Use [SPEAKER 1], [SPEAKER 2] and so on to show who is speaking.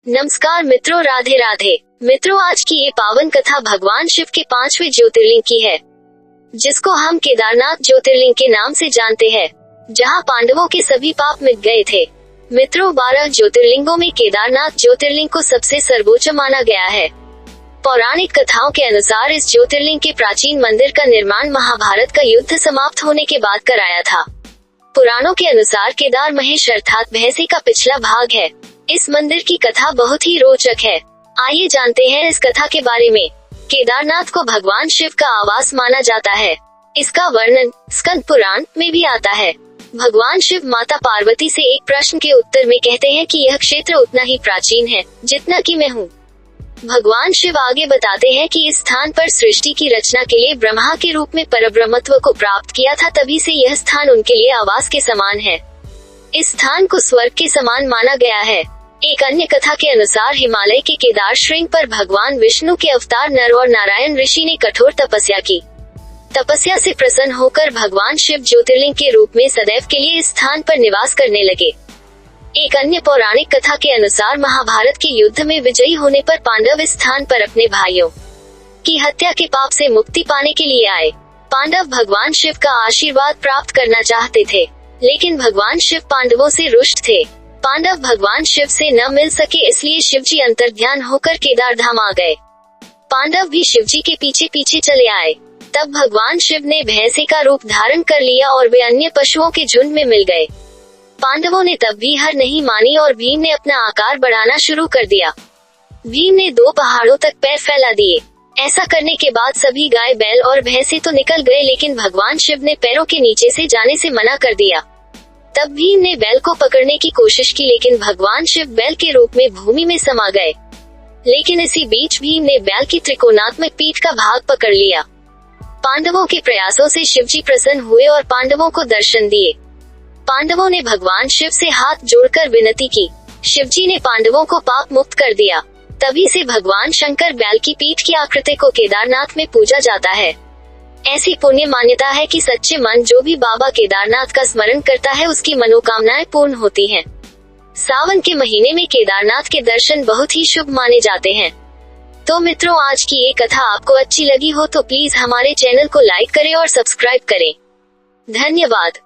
[SPEAKER 1] नमस्कार मित्रों, राधे राधे। मित्रों, आज की ये पावन कथा भगवान शिव के 5वें ज्योतिर्लिंग की है, जिसको हम केदारनाथ ज्योतिर्लिंग के नाम से जानते हैं, जहां पांडवों के सभी पाप मिट गए थे। मित्रों, 12 ज्योतिर्लिंगों में केदारनाथ ज्योतिर्लिंग को सबसे सर्वोच्च माना गया है। पौराणिक कथाओं के अनुसार इस ज्योतिर्लिंग के प्राचीन मंदिर का निर्माण महाभारत का युद्ध समाप्त होने के बाद कराया था। पुराणों के अनुसार केदार महेश अर्थात भैंसे का पिछला भाग है। इस मंदिर की कथा बहुत ही रोचक है। आइए जानते हैं इस कथा के बारे में। केदारनाथ को भगवान शिव का आवास माना जाता है। इसका वर्णन स्कंद पुराण में भी आता है। भगवान शिव माता पार्वती से एक प्रश्न के उत्तर में कहते हैं कि यह क्षेत्र उतना ही प्राचीन है जितना कि मैं हूँ। भगवान शिव आगे बताते हैं कि इस स्थान पर सृष्टि की रचना के लिए ब्रह्मा के रूप में परब्रह्मत्व को प्राप्त किया था, तभी से यह स्थान उनके लिए आवास के समान है। इस स्थान को स्वर्ग के समान माना गया है। एक अन्य कथा के अनुसार हिमालय के केदार श्रृंग पर भगवान विष्णु के अवतार नर और नारायण ऋषि ने कठोर तपस्या की। तपस्या से प्रसन्न होकर भगवान शिव ज्योतिर्लिंग के रूप में सदैव के लिए इस स्थान पर निवास करने लगे। एक अन्य पौराणिक कथा के अनुसार महाभारत के युद्ध में विजयी होने पर पांडव इस स्थान पर अपने भाइयों की हत्या के पाप से मुक्ति पाने के लिए आए। पांडव भगवान शिव का आशीर्वाद प्राप्त करना चाहते थे, लेकिन भगवान शिव पांडवों से रुष्ट थे। पांडव भगवान शिव से न मिल सके, इसलिए शिवजी अंतर्ध्यान होकर केदार धाम आ गए। पांडव भी शिवजी के पीछे पीछे चले आए। तब भगवान शिव ने भैंसे का रूप धारण कर लिया और वे अन्य पशुओं के झुंड में मिल गए। पांडवों ने तब भी हार नहीं मानी और भीम ने अपना आकार बढ़ाना शुरू कर दिया। भीम ने 2 पहाड़ों तक पैर फैला दिए। ऐसा करने के बाद सभी गाय बैल और भैंसे तो निकल गए, लेकिन भगवान शिव ने पैरों के नीचे से जाने से मना कर दिया। तब भीम ने बैल को पकड़ने की कोशिश की, लेकिन भगवान शिव बैल के रूप में भूमि में समा गए। लेकिन इसी बीच भीम ने बैल की त्रिकोणात्मक पीठ का भाग पकड़ लिया। पांडवों के प्रयासों से शिवजी प्रसन्न हुए और पांडवों को दर्शन दिए। पांडवों ने भगवान शिव से हाथ जोड़कर विनती की। शिवजी ने पांडवों को पाप मुक्त कर दिया। तभी से भगवान शंकर बैल की पीठ की आकृति को केदारनाथ में पूजा जाता है। ऐसी पुण्य मान्यता है कि सच्चे मन जो भी बाबा केदारनाथ का स्मरण करता है, उसकी मनोकामनाएं पूर्ण होती हैं। सावन के महीने में केदारनाथ के दर्शन बहुत ही शुभ माने जाते हैं। तो मित्रों, आज की ये कथा आपको अच्छी लगी हो तो प्लीज हमारे चैनल को लाइक करें और सब्सक्राइब करें। धन्यवाद।